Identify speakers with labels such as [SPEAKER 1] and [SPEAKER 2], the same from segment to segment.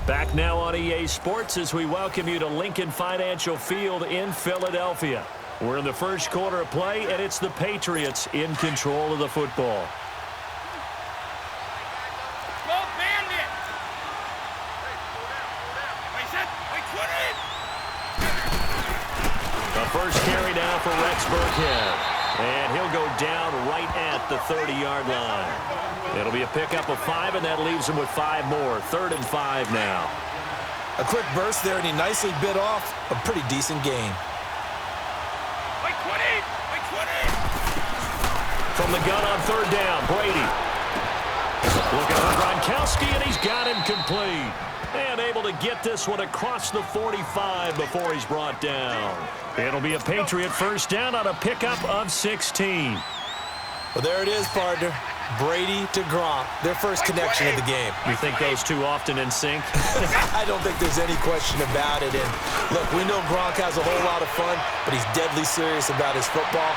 [SPEAKER 1] Back now on EA Sports as we welcome you to Lincoln Financial Field in Philadelphia. We're in the first quarter of play, and it's the Patriots in control of the football. The first carry now for Rex Burkhead. And he'll go down right at the 30-yard line. It'll be a pickup of 5, and that leaves him with 5 more. 3rd and 5 now.
[SPEAKER 2] A quick burst there, and he nicely bit off a pretty decent gain.
[SPEAKER 1] From the gun on 3rd down, Brady. Looking for Gronkowski, and he's got him complete. And able to get this one across the 45 before he's brought down. It'll be a Patriot first down on a pickup of 16.
[SPEAKER 2] Well, there it is, partner. Brady to Gronk, their first connection of the game.
[SPEAKER 1] You think those two often in sync?
[SPEAKER 2] I don't think there's any question about it. And look, we know Gronk has a whole lot of fun, but he's deadly serious about his football,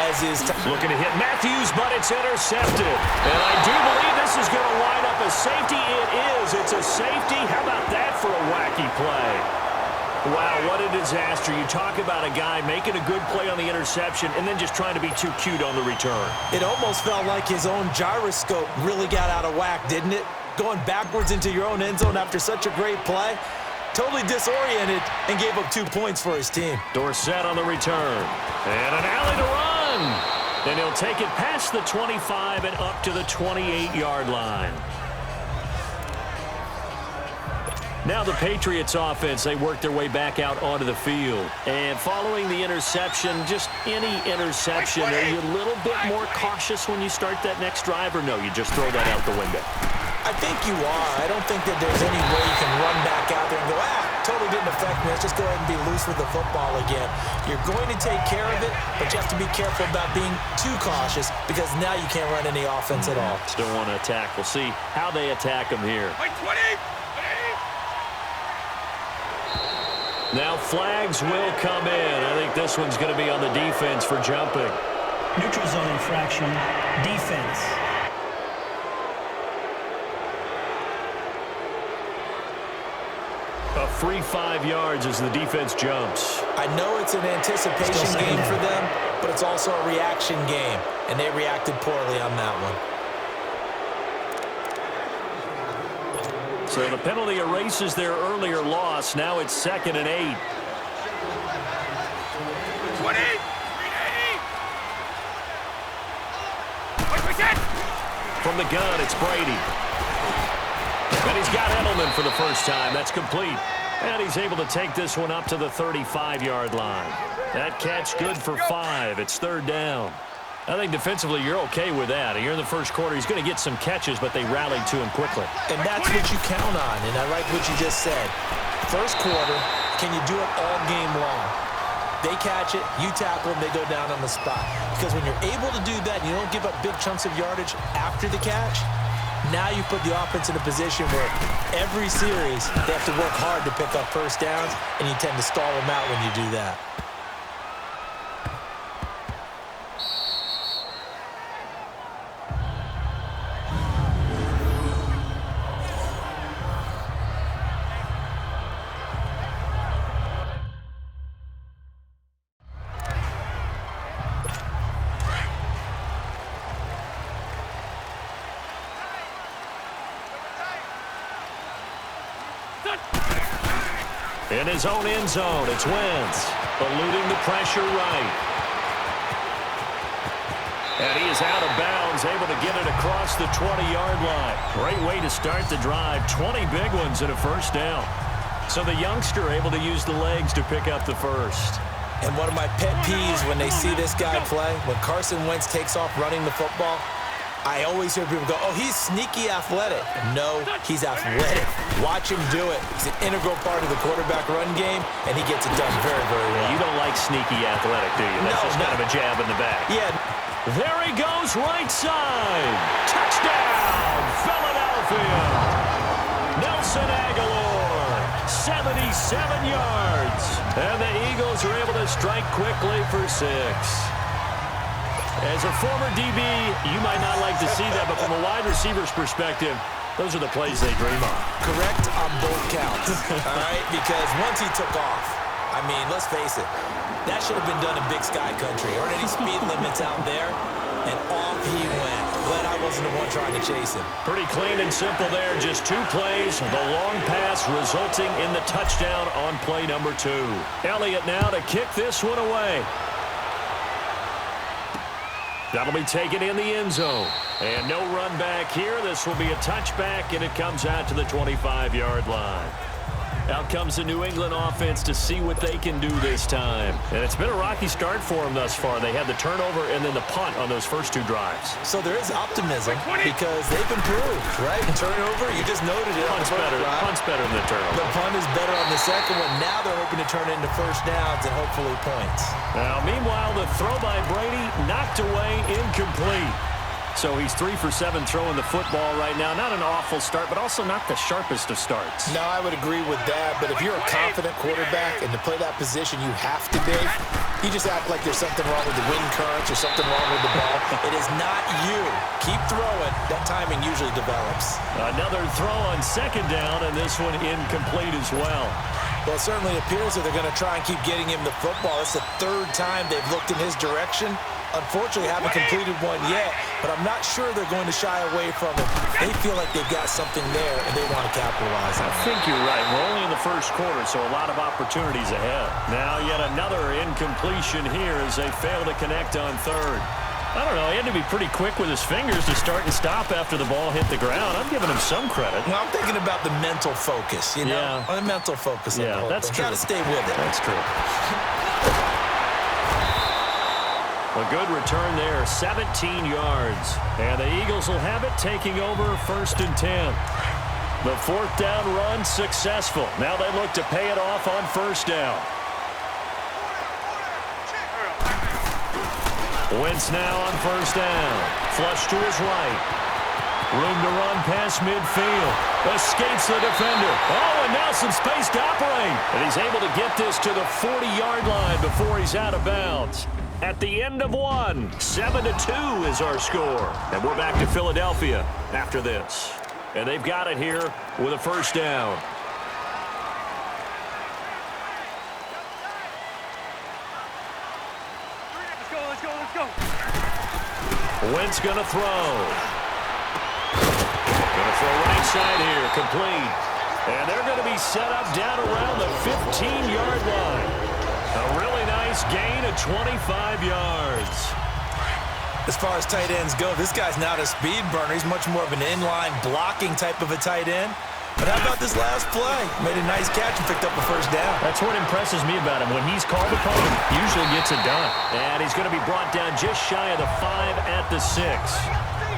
[SPEAKER 2] as is...
[SPEAKER 1] Looking to hit Matthews, but it's intercepted. And I do believe this is going to line up a safety. It is. It's a safety. How about that for a wacky play? Wow, what a disaster. You talk about a guy making a good play on the interception and then just trying to be too cute on the return.
[SPEAKER 2] It almost felt like his own gyroscope really got out of whack, didn't it? Going backwards into your own end zone after such a great play. Totally disoriented and gave up 2 points for his team.
[SPEAKER 1] Dorsett on the return. And an alley to run. And he'll take it past the 25 and up to the 28-yard line. Now the Patriots offense, they work their way back out onto the field. And following the interception, just any interception, are you a little bit more cautious when you start that next drive, or no, you just throw that out the window?
[SPEAKER 2] I think you are. I don't think that there's any way you can run back out there and go, totally didn't affect me. Let's just go ahead and be loose with the football again. You're going to take care of it, but you have to be careful about being too cautious because now you can't run any offense at all.
[SPEAKER 1] Still want to attack. We'll see how they attack him here. Now flags will come in. I think this one's going to be on the defense for jumping.
[SPEAKER 3] Neutral zone infraction, defense.
[SPEAKER 1] A free 5 yards as the defense jumps.
[SPEAKER 2] I know it's an anticipation game for them, but it's also a reaction game, and they reacted poorly on that one.
[SPEAKER 1] So the penalty erases their earlier loss. Now it's 2nd and 8. From the gun, it's Brady. And he's got Edelman for the first time. That's complete. And he's able to take this one up to the 35-yard line. That catch good for 5. It's 3rd down. I think defensively you're okay with that. Here in the first quarter, he's going to get some catches, but they rallied to him quickly.
[SPEAKER 2] And that's what you count on, and I like what you just said. First quarter, can you do it all game long? They catch it, you tackle them, they go down on the spot. Because when you're able to do that, you don't give up big chunks of yardage after the catch, now you put the offense in a position where every series they have to work hard to pick up first downs, and you tend to stall them out when you do that.
[SPEAKER 1] In his own end zone, it's Wentz, eluding the pressure right. And he is out of bounds, able to get it across the 20-yard line. Great way to start the drive. 20 big ones and a first down. So the youngster able to use the legs to pick up the first.
[SPEAKER 2] And one of my pet peeves when they see this guy play, when Carson Wentz takes off running the football, I always hear people go, oh, he's sneaky athletic. No, he's athletic. Watch him do it. He's an integral part of the quarterback run game, and he gets it done very, very well.
[SPEAKER 1] You don't like sneaky athletic, do you? That's just kind of a jab in the back.
[SPEAKER 2] Yeah.
[SPEAKER 1] There he goes, right side. Touchdown, Philadelphia. Nelson Aguilar, 77 yards. And the Eagles are able to strike quickly for 6. As a former DB, you might not like to see that, but from a wide receiver's perspective, Those are the plays they dream of.
[SPEAKER 2] Correct on both counts, all right? Because once he took off, I mean, let's face it, that should have been done in Big Sky Country. Aren't any speed limits out there? And off he went. Glad I wasn't the one trying to chase him.
[SPEAKER 1] Pretty clean and simple there. Just 2 plays. The long pass resulting in the touchdown on play number 2. Elliott now to kick this one away. That'll be taken in the end zone. And no run back here. This will be a touchback, and it comes out to the 25-yard line. Out comes the New England offense to see what they can do this time. And it's been a rocky start for them thus far. They had the turnover and then the punt on those first 2 drives.
[SPEAKER 2] So there is optimism because they've improved, right? Turnover, you just noted it.
[SPEAKER 1] Punt's better than the turnover.
[SPEAKER 2] The punt is better on the second one. Now they're hoping to turn it into first downs and hopefully points.
[SPEAKER 1] Now, meanwhile, the throw by Brady knocked away, incomplete. So he's 3 for 7 throwing the football right now. Not an awful start, but also not the sharpest of starts.
[SPEAKER 2] No, I would agree with that. But if you're a confident quarterback and to play that position, you have to be. You just act like there's something wrong with the wind currents or something wrong with the ball. It is not you. Keep throwing. That timing usually develops.
[SPEAKER 1] Another throw on second down, and this one incomplete as well.
[SPEAKER 2] Well, it certainly appears that they're going to try and keep getting him the football. It's the 3rd time they've looked in his direction. Unfortunately, haven't completed one yet, but I'm not sure they're going to shy away from it. They feel like they've got something there, and they want to capitalize on it.
[SPEAKER 1] I think you're right. We're only in the first quarter, so a lot of opportunities ahead. Now yet another incompletion here as they fail to connect on 3rd. I don't know. He had to be pretty quick with his fingers to start and stop after the ball hit the ground. I'm giving him some credit.
[SPEAKER 2] Well, I'm thinking about the mental focus, you know? The mental focus.
[SPEAKER 1] Yeah, that's true.
[SPEAKER 2] Got to stay with it.
[SPEAKER 1] That's true. A good return there, 17 yards. And the Eagles will have it, taking over 1st and 10. The 4th down run successful. Now they look to pay it off on 1st down. Wentz now on 1st down. Flush to his right. Room to run past midfield. Escapes the defender. Oh, and now some space to operate. And he's able to get this to the 40-yard line before he's out of bounds. At the end of 1, 7-2 is our score. And we're back to Philadelphia after this. And they've got it here with a 1st down.
[SPEAKER 4] Let's go.
[SPEAKER 1] Wentz gonna throw. Gonna throw right side here, complete. And they're gonna be set up down around the 15-yard line. A really nice gain of 25 yards.
[SPEAKER 2] As far as tight ends go, this guy's not a speed burner. He's much more of an inline blocking type of a tight end. But how about this last play? Made a nice catch and picked up a 1st down.
[SPEAKER 1] That's what impresses me about him. When he's called upon, he usually gets it done. And he's going to be brought down just shy of the 5 at the 6.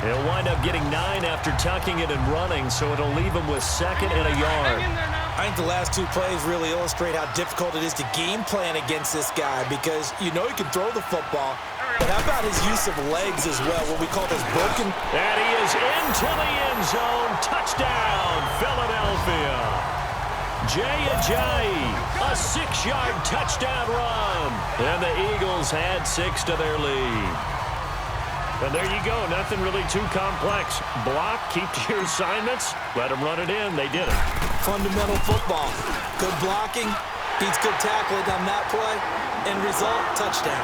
[SPEAKER 1] He'll wind up getting 9 after tucking it and running, so it'll leave him with 2nd and a yard.
[SPEAKER 2] I think the last 2 plays really illustrate how difficult it is to game plan against this guy because you know he can throw the football, but how about his use of legs as well, what we call those broken?
[SPEAKER 1] And he is into the end zone. Touchdown, Philadelphia. Jay Ajayi, a 6-yard touchdown run. And the Eagles add 6 to their lead. And there you go. Nothing really too complex. Block, keep to your assignments, let them run it in. They did it.
[SPEAKER 2] Fundamental football. Good blocking, beats good tackling on that play. End result, touchdown.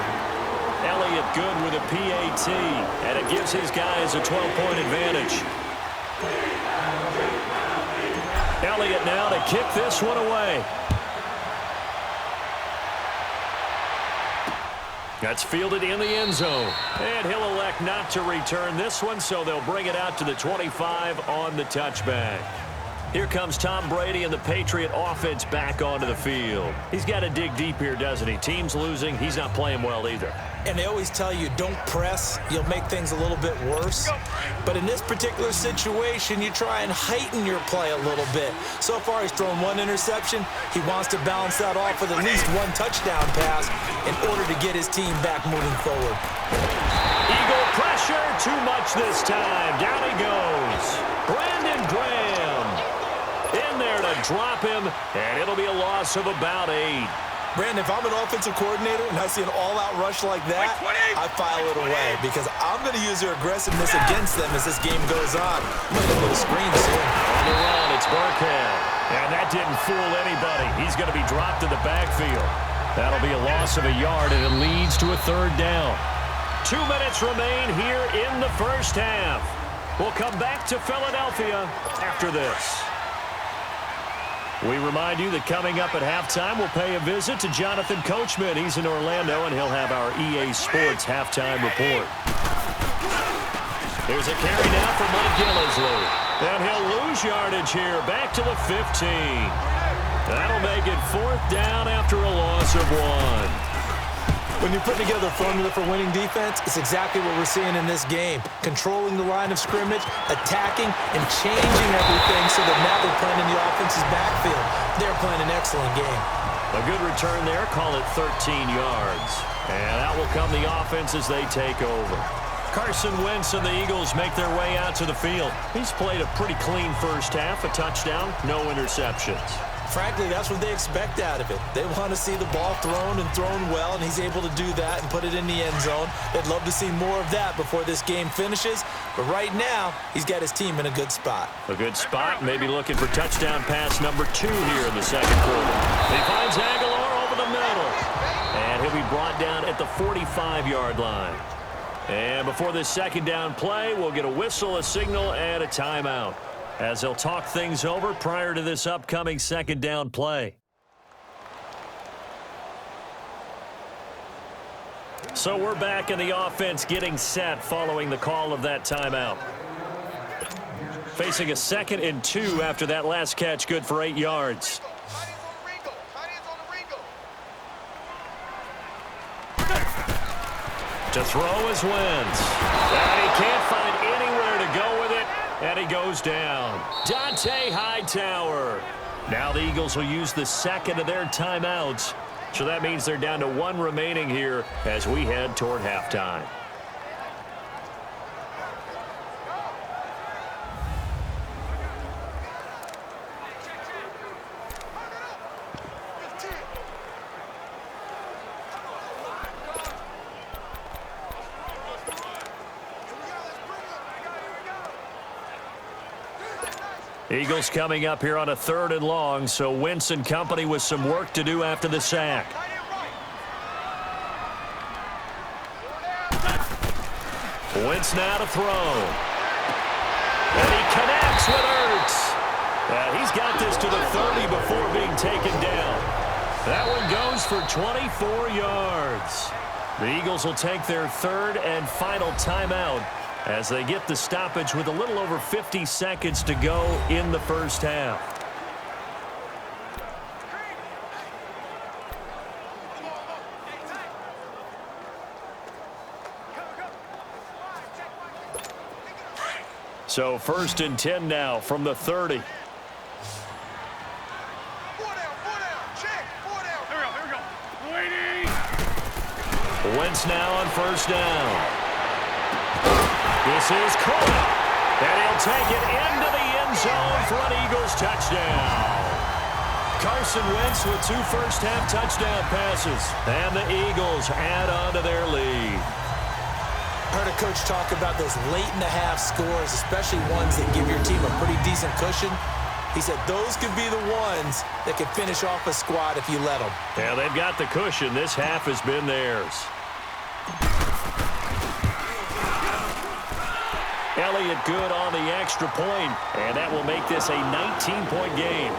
[SPEAKER 1] Elliott good with a PAT, and it gives his guys a 12-point advantage. Elliott now to kick this one away. That's fielded in the end zone. And he'll elect not to return this one, so they'll bring it out to the 25 on the touchback. Here comes Tom Brady and the Patriot offense back onto the field. He's got to dig deep here, doesn't he? Team's losing. He's not playing well either.
[SPEAKER 2] And they always tell you, don't press. You'll make things a little bit worse. But in this particular situation, you try and heighten your play a little bit. So far, he's thrown 1 interception. He wants to balance that off with at least 1 touchdown pass in order to get his team back moving forward.
[SPEAKER 1] Eagle pressure, too much this time. Down he goes. Brandon Graham in there to drop him, and it'll be a loss of about 8.
[SPEAKER 2] Brandon, if I'm an offensive coordinator and I see an all-out rush like that, I file it away because I'm going to use their aggressiveness against them as this game goes on. I'm going to go to screen soon.
[SPEAKER 1] On the run, it's Burkhead. And that didn't fool anybody. He's going to be dropped in the backfield. That'll be a loss of a yard, and it leads to a third down. 2 minutes remain here in the first half. We'll come back to Philadelphia after this. We remind you that coming up at halftime, we'll pay a visit to Jonathan Coachman. He's in Orlando, and he'll have our EA Sports halftime report. Here's a carry now for Mike Gillislee. And he'll lose yardage here, back to the 15. That'll make it fourth down after a loss of 1.
[SPEAKER 2] When you put together a formula for winning defense, it's exactly what we're seeing in this game. Controlling the line of scrimmage, attacking, and changing everything so that now they're playing in the offense's backfield. They're playing an excellent game.
[SPEAKER 1] A good return there, call it 13 yards. And out will come the offense as they take over. Carson Wentz and the Eagles make their way out to the field. He's played a pretty clean first half, a touchdown, no interceptions.
[SPEAKER 2] Frankly, that's what they expect out of it. They want to see the ball thrown and thrown well, and he's able to do that and put it in the end zone. They'd love to see more of that before this game finishes, but right now, he's got his team in a good spot.
[SPEAKER 1] A good spot, maybe looking for touchdown pass number 2 here in the second quarter. He finds Aguilar over the middle, and he'll be brought down at the 45-yard line. And before this second down play, we'll get a whistle, a signal, and a timeout, as they'll talk things over prior to this upcoming second down play. So we're back in the offense getting set following the call of that timeout. Facing a 2nd and 2 after that last catch, good for 8 yards. To throw is Wentz. And he can't find anywhere to go with it. And he goes down. Dante Hightower. Now the Eagles will use the second of their timeouts. So that means they're down to 1 remaining here as we head toward halftime. Eagles coming up here on a 3rd and long, so Wentz and company with some work to do after the sack. Wentz now to throw. And he connects with Ertz. He's got this to the 30 before being taken down. That one goes for 24 yards. The Eagles will take their 3rd and final timeout as they get the stoppage with a little over 50 seconds to go in the first half. So 1st and 10 now from the 30. Wentz now on 1st down. This is caught, and he'll take it into the end zone for an Eagles touchdown. Carson Wentz with 2 first-half touchdown passes, and the Eagles add on to their lead.
[SPEAKER 2] Heard a coach talk about those late-in-the-half scores, especially ones that give your team a pretty decent cushion. He said those could be the ones that could finish off a squad if you let them.
[SPEAKER 1] Yeah, they've got the cushion. This half has been theirs. Elliott good on the extra point, and that will make this a 19-point game.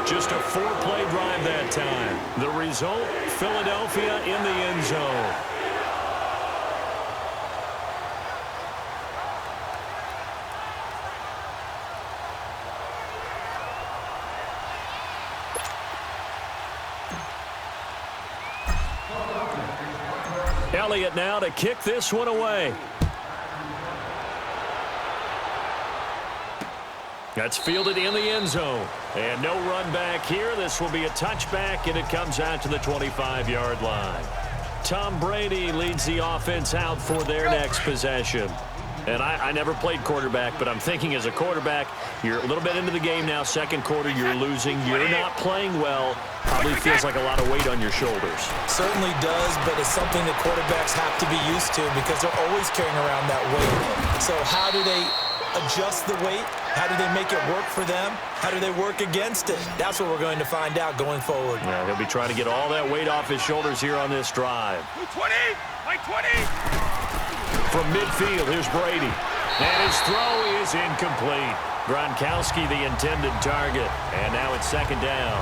[SPEAKER 1] Just a 4-play drive that time. The result, Philadelphia in the end zone. Elliott now to kick this one away. That's fielded in the end zone. And no run back here. This will be a touchback, and it comes out to the 25-yard line. Tom Brady leads the offense out for their next possession. And I never played quarterback, but I'm thinking as a quarterback, you're a little bit into the game now, second quarter, you're losing, you're not playing well, probably feels like a lot of weight on your shoulders.
[SPEAKER 2] Certainly does, but it's something that quarterbacks have to be used to because they're always carrying around that weight. So how do they adjust the weight? How do they make it work for them? How do they work against it? That's what we're going to find out going forward.
[SPEAKER 1] Yeah, he'll be trying to get all that weight off his shoulders here on this drive.
[SPEAKER 4] 20! Like 20!
[SPEAKER 1] From midfield, here's Brady. And his throw is incomplete. Gronkowski the intended target. And now it's second down.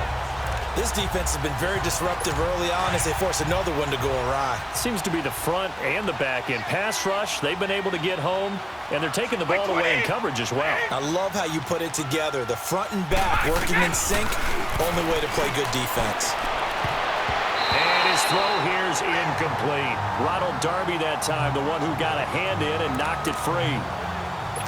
[SPEAKER 2] This defense has been very disruptive early on as they force another one to go awry.
[SPEAKER 1] Seems to be the front and the back end. Pass rush, they've been able to get home, and they're taking the ball away in coverage as well.
[SPEAKER 2] I love how you put it together. The front and back working in sync, only way to play good defense.
[SPEAKER 1] And his throw here's incomplete. Ronald Darby that time, the one who got a hand in and knocked it free.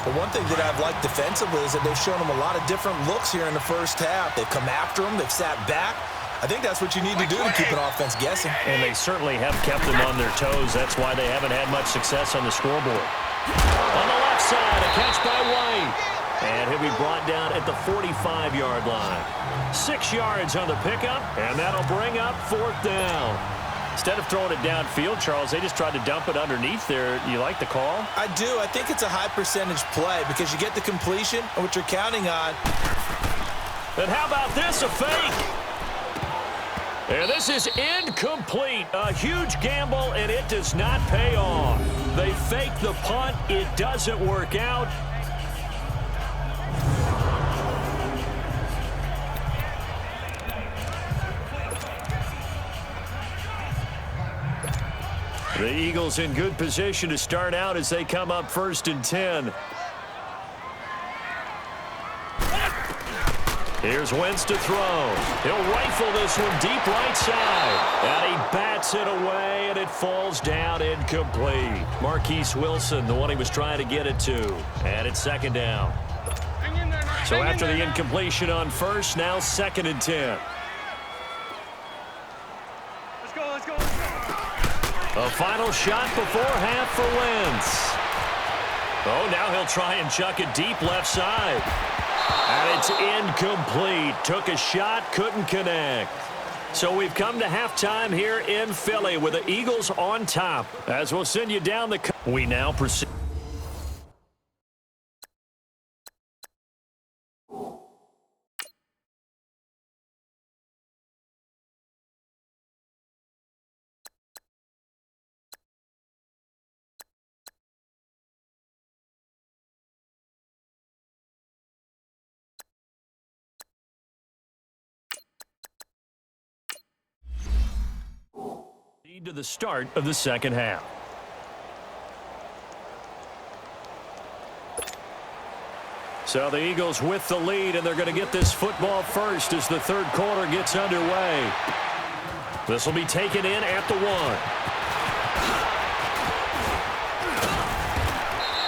[SPEAKER 2] But one thing that I've liked defensively is that they've shown them a lot of different looks here in the first half. They've come after them. They've sat back. I think that's what you need to do to keep an offense guessing.
[SPEAKER 1] And they certainly have kept them on their toes. That's why they haven't had much success on the scoreboard. On the left side, a catch by White. And he'll be brought down at the 45-yard line. 6 yards on the pickup, and that'll bring up fourth down. Instead of throwing it downfield, Charles, they just tried to dump it underneath there. You like the call?
[SPEAKER 2] I do. I think it's a high-percentage play because you get the completion and what you're counting on.
[SPEAKER 1] And how about this, a fake? And this is incomplete. A huge gamble, and it does not pay off. They fake the punt. It doesn't work out. The Eagles in good position to start out as they come up 1st and 10. Here's Wentz to throw. He'll rifle this one deep right side. And he bats it away, and it falls down incomplete. Marquise Wilson, the one he was trying to get it to. And it's second down. So after the incompletion on first, now 2nd and 10.
[SPEAKER 4] Let's go, let's go, let's go.
[SPEAKER 1] A final shot before half for Wentz. Oh, now he'll try and chuck it deep left side. And it's incomplete. Took a shot, couldn't connect. So we've come to halftime here in Philly with the Eagles on top. As we'll send you down the... We now proceed. To the start of the second half. So the Eagles with the lead, and they're going to get this football first as the third quarter gets underway. This will be taken in at the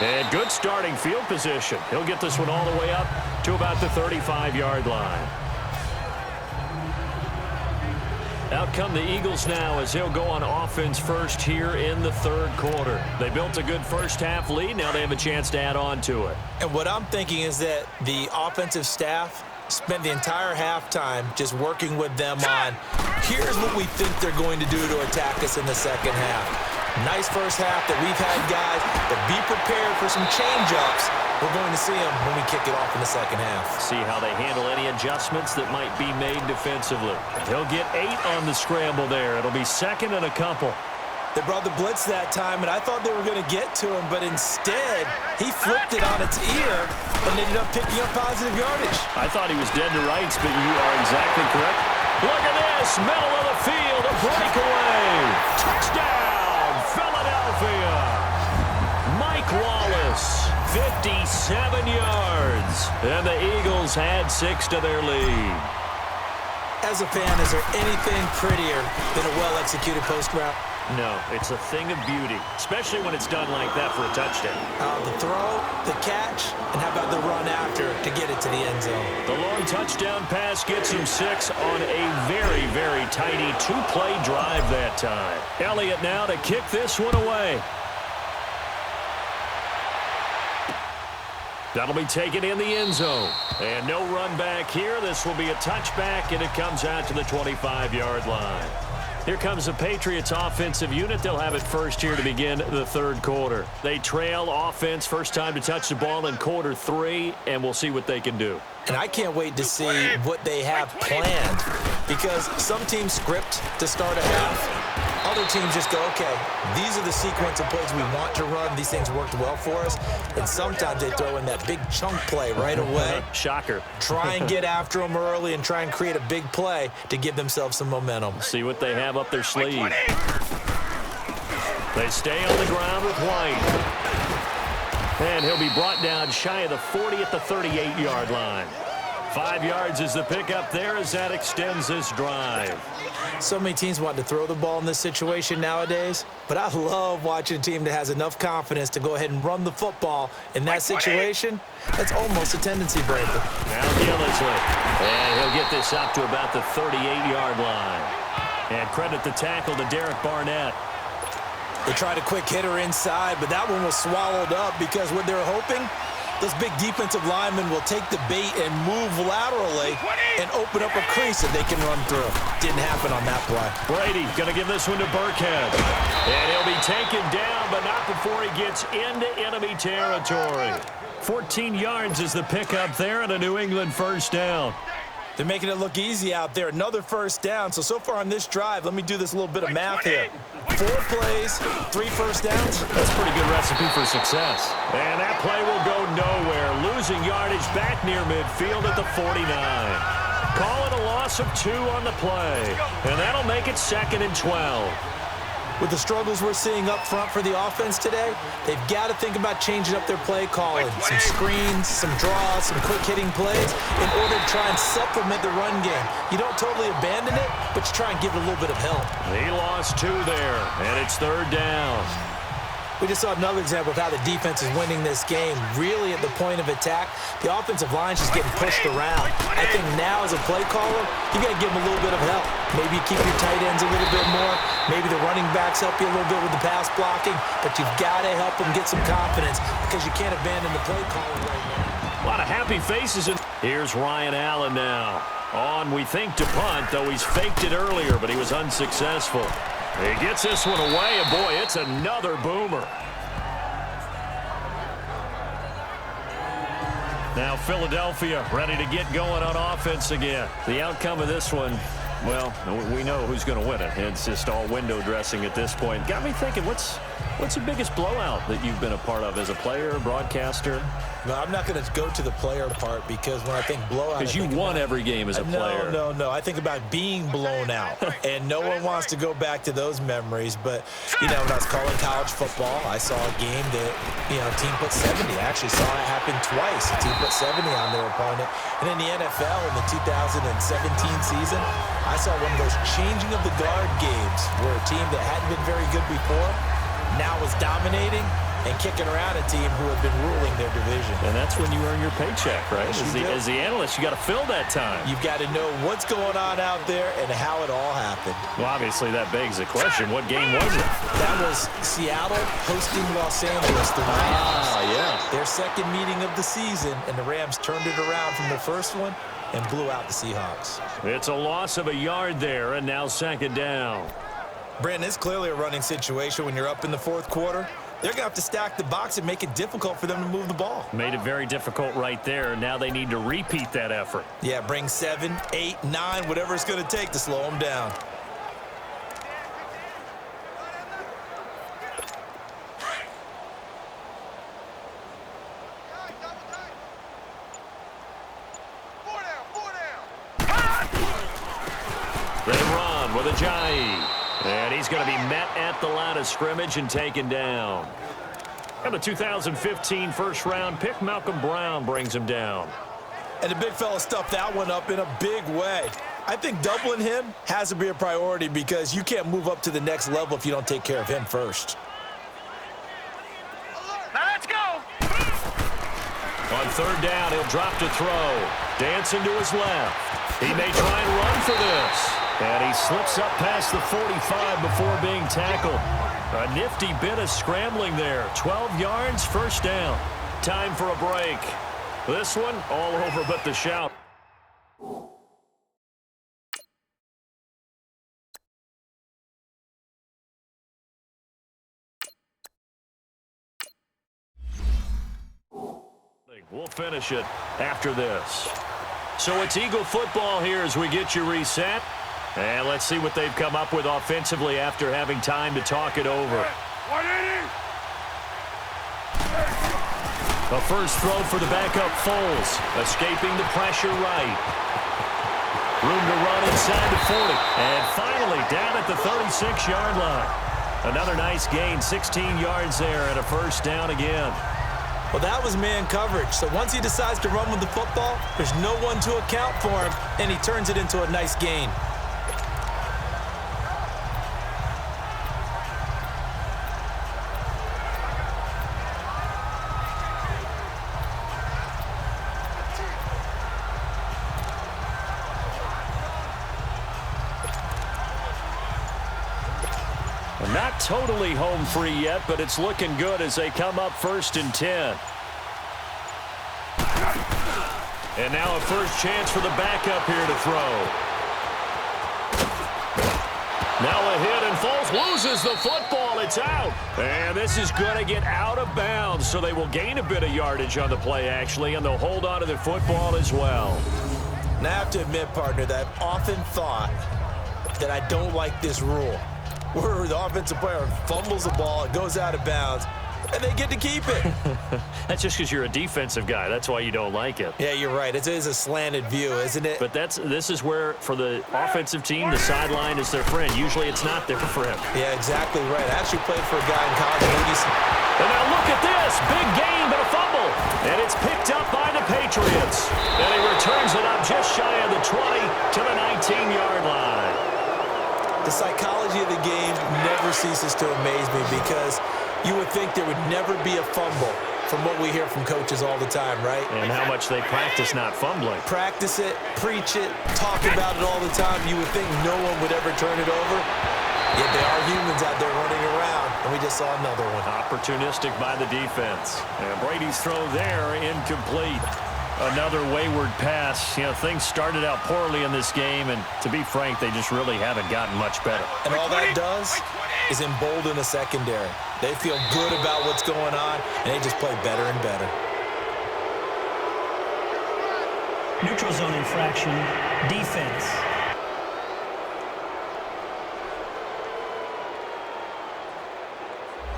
[SPEAKER 1] 1. And good starting field position. He'll get this one all the way up to about the 35-yard line. Out come the Eagles now as they'll go on offense first here in the third quarter. They built a good first half lead. Now they have a chance to add on to it.
[SPEAKER 2] And what I'm thinking is that the offensive staff spent the entire halftime just working with them on, here's what we think they're going to do to attack us in the second half. Nice first half that we've had, guys, but be prepared for some change-ups. We're going to see them when we kick it off in the second half.
[SPEAKER 1] See how they handle any adjustments that might be made defensively. They'll get 8 on the scramble there. It'll be 2nd and a couple.
[SPEAKER 2] They brought the blitz that time, and I thought they were going to get to him, but instead, he flipped it on its ear and ended up picking up positive yardage.
[SPEAKER 1] I thought he was dead to rights, but you are exactly correct. Look at this, middle of the field, a breakaway. Touchdown, Philadelphia. Mike Wallace, 57 yards, and the Eagles had 6 to their lead.
[SPEAKER 2] As a fan, is there anything prettier than a well-executed post route?
[SPEAKER 1] No, it's a thing of beauty, especially when it's done like that for a touchdown.
[SPEAKER 2] The throw, the catch, and how about the run after to get it to the end zone?
[SPEAKER 1] The long touchdown pass gets him 6 on a very, very tidy 2-play drive that time. Elliott now to kick this one away. That'll be taken in the end zone. And no run back here. This will be a touchback, and it comes out to the 25-yard line. Here comes the Patriots offensive unit. They'll have it first here to begin the third quarter. They trail offense, first time to touch the ball in quarter 3, and we'll see what they can do.
[SPEAKER 2] And I can't wait to see what they have planned, because some teams script to start a half. Other teams just go, okay, these are the sequence of plays we want to run. These things worked well for us. And sometimes they throw in that big chunk play right away.
[SPEAKER 1] Shocker.
[SPEAKER 2] Try and get after them early and try and create a big play to give themselves some momentum.
[SPEAKER 1] See what they have up their sleeve. They stay on the ground with White. And he'll be brought down shy of the 40 at the 38-yard line. 5 yards is the pickup there as that extends this drive.
[SPEAKER 2] So many teams want to throw the ball in this situation nowadays, but I love watching a team that has enough confidence to go ahead and run the football in that situation. That's almost a tendency breaker.
[SPEAKER 1] Now Gillisley. And he'll get this up to about the 38-yard line. And credit the tackle to Derek Barnett.
[SPEAKER 2] They tried a quick hitter inside, but that one was swallowed up because what they're hoping, those big defensive linemen will take the bait and move laterally and open up a crease that they can run through. Didn't happen on that play.
[SPEAKER 1] Brady going to give this one to Burkhead. And he'll be taken down, but not before he gets into enemy territory. 14 yards is the pickup there and a New England first down.
[SPEAKER 2] They're making it look easy out there. Another first down. So far on this drive, let me do this little bit of math here. 4 plays, 3 first downs.
[SPEAKER 1] That's a pretty good recipe for success. And that play will go nowhere. Losing yardage back near midfield at the 49. Call it a loss of 2 on the play. And that'll make it 2nd and 12.
[SPEAKER 2] With the struggles we're seeing up front for the offense today, they've got to think about changing up their play calling. Some screens, some draws, some quick hitting plays in order to try and supplement the run game. You don't totally abandon it, but you try and give it a little bit of help.
[SPEAKER 1] He lost 2 there, and it's 3rd down.
[SPEAKER 2] We just saw another example of how the defense is winning this game. Really at the point of attack, the offensive line's just getting pushed around. I think now as a play caller, you got to give them a little bit of help. Maybe keep your tight ends a little bit more. Maybe the running backs help you a little bit with the pass blocking. But you've got to help them get some confidence because you can't abandon the play calling right now.
[SPEAKER 1] A lot of happy faces. Here's Ryan Allen now. On, we think, to punt, though he's faked it earlier, but he was unsuccessful. He gets this one away, and boy, it's another boomer. Now Philadelphia ready to get going on offense again. The outcome of this one, well, we know who's going to win it. It's just all window dressing at this point. Got me thinking, what's the biggest blowout that you've been a part of as a player, broadcaster?
[SPEAKER 2] No, I'm not going to go to the player part because when I think blowout...
[SPEAKER 1] Because you won every game as a player.
[SPEAKER 2] No. I think about being blown out. And no one wants to go back to those memories. But, when I was calling college football, I saw a game that, a team put 70. I actually saw it happen twice. A team put 70 on their opponent. And in the NFL, in the 2017 season, I saw one of those changing of the guard games where a team that hadn't been very good before now was dominating and kicking around a team who had been ruling their division.
[SPEAKER 1] And that's when you earn your paycheck, right? As the analyst, you got to fill that time.
[SPEAKER 2] You've got to know what's going on out there and how it all happened.
[SPEAKER 1] Well, obviously, that begs the question, what game was it?
[SPEAKER 2] That was Seattle hosting Los Angeles, the Rams.
[SPEAKER 1] Yeah.
[SPEAKER 2] Their second meeting of the season, and the Rams turned it around from the first one and blew out the Seahawks.
[SPEAKER 1] It's a loss of a yard there, and now 2nd down.
[SPEAKER 2] Brandon, it's clearly a running situation when you're up in the 4th quarter. They're going to have to stack the box and make it difficult for them to move the ball.
[SPEAKER 1] Made it very difficult right there. Now they need to repeat that effort.
[SPEAKER 2] Yeah, bring 7, 8, 9, whatever it's going to take to slow them down.
[SPEAKER 1] They run with Ajayi. And he's going to be met at the line of scrimmage and taken down. And the 2015 first-round pick, Malcolm Brown, brings him down.
[SPEAKER 2] And the big fella stuffed that one up in a big way. I think doubling him has to be a priority because you can't move up to the next level if you don't take care of him first.
[SPEAKER 4] Now let's go.
[SPEAKER 1] On 3rd down, he'll drop to throw. Dancing to his left. He may try and run for this. And he slips up past the 45 before being tackled. A nifty bit of scrambling there. 12 yards, first down. Time for a break. This one, all over but the shout. We'll finish it after this. So it's Eagle football here as we get you reset. And let's see what they've come up with offensively after having time to talk it over.
[SPEAKER 4] 180.
[SPEAKER 1] A first throw for the backup Foles, escaping the pressure right. Room to run inside the 40. And finally down at the 36-yard line. Another nice gain, 16 yards there and a first down again.
[SPEAKER 2] Well, that was man coverage. So once he decides to run with the football, there's no one to account for him, and he turns it into a nice gain.
[SPEAKER 1] Not totally home free yet, but it's looking good as they come up 1st and 10. And now a first chance for the backup here to throw. Now a hit, and Foles loses the football. It's out. And this is going to get out of bounds, so they will gain a bit of yardage on the play, actually, and they'll hold on to the football as well.
[SPEAKER 2] Now, I have to admit, partner, that I've often thought that I don't like this rule, where the offensive player fumbles the ball, it goes out of bounds, and they get to keep it.
[SPEAKER 1] That's just because you're a defensive guy. That's why you don't like it.
[SPEAKER 2] Yeah, you're right. It is a slanted view, isn't it?
[SPEAKER 1] But this is where, for the offensive team, the sideline is their friend. Usually it's not there for him.
[SPEAKER 2] Yeah, exactly right. I actually played for a guy in college.
[SPEAKER 1] And now look at this. Big gain, but a fumble. And it's picked up by the Patriots. And he returns it up just shy of the 20 to the 19-yard line.
[SPEAKER 2] The psychology of the game never ceases to amaze me because you would think there would never be a fumble from what we hear from coaches all the time, right?
[SPEAKER 1] And how much they practice not fumbling.
[SPEAKER 2] Practice it, preach it, talk about it all the time. You would think no one would ever turn it over. Yet there are humans out there running around, and we just saw another one.
[SPEAKER 1] Opportunistic by the defense. And Brady's throw there, incomplete. Another wayward pass. You know, things started out poorly in this game, and to be frank, they just really haven't gotten much better.
[SPEAKER 2] And all that does is embolden the secondary. They feel good about what's going on, and they just play better and better.
[SPEAKER 3] Neutral zone infraction, defense.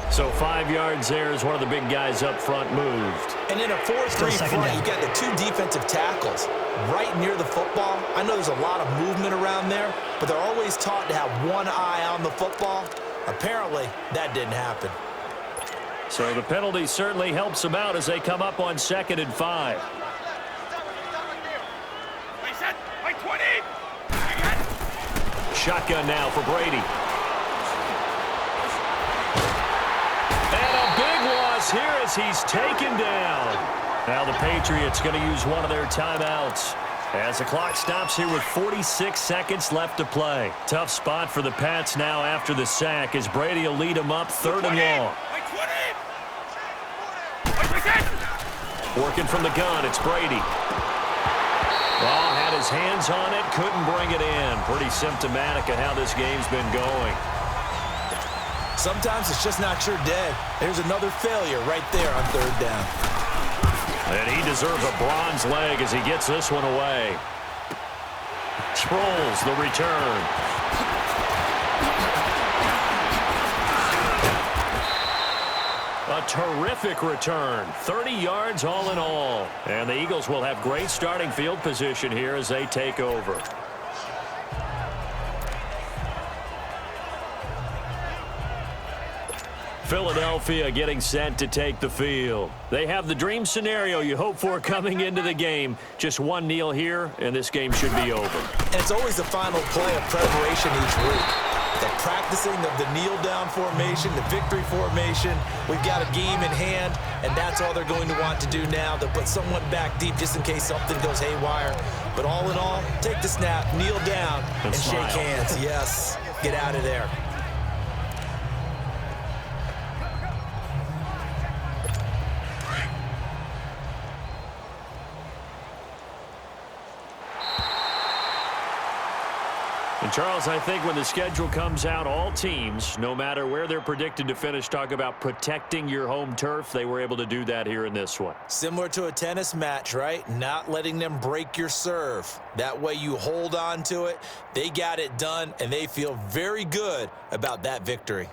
[SPEAKER 2] So 5 yards there as one of the big guys up front moved. And in a 4-3 front, you got the two defensive tackles right near the football. I know there's a lot of movement around there, but they're always taught to have one eye on the football. Apparently, that didn't happen. So the penalty certainly helps them out as they come up on 2nd and 5. Shotgun now for Brady. Here as he's taken down. Now the Patriots going to use one of their timeouts as the clock stops here with 46 seconds left to play. Tough spot for the Pats now after the sack as Brady will lead them up 3rd and long. Working from the gun, it's Brady. Well, had his hands on it, couldn't bring it in. Pretty symptomatic of how this game's been going. Sometimes it's just not your day. There's another failure right there on 3rd down. And he deserves a bronze leg as he gets this one away. Sproles, the return. A terrific return. 30 yards all in all. And the Eagles will have great starting field position here as they take over. Philadelphia getting set to take the field. They have the dream scenario you hope for coming into the game. Just one kneel here, and this game should be over. And it's always the final play of preparation each week. The practicing of the kneel-down formation, the victory formation. We've got a game in hand, and that's all they're going to want to do now. They'll put someone back deep just in case something goes haywire. But all in all, take the snap, kneel down, and shake hands. Yes, get out of there.
[SPEAKER 1] Charles, I think when the schedule comes out, all teams, no matter where they're predicted to finish, talk about protecting your home turf. They were able to do that here in this one.
[SPEAKER 2] Similar to a tennis match, right? Not letting them break your serve. That way you hold on to it. They got it done, and they feel very good about that victory.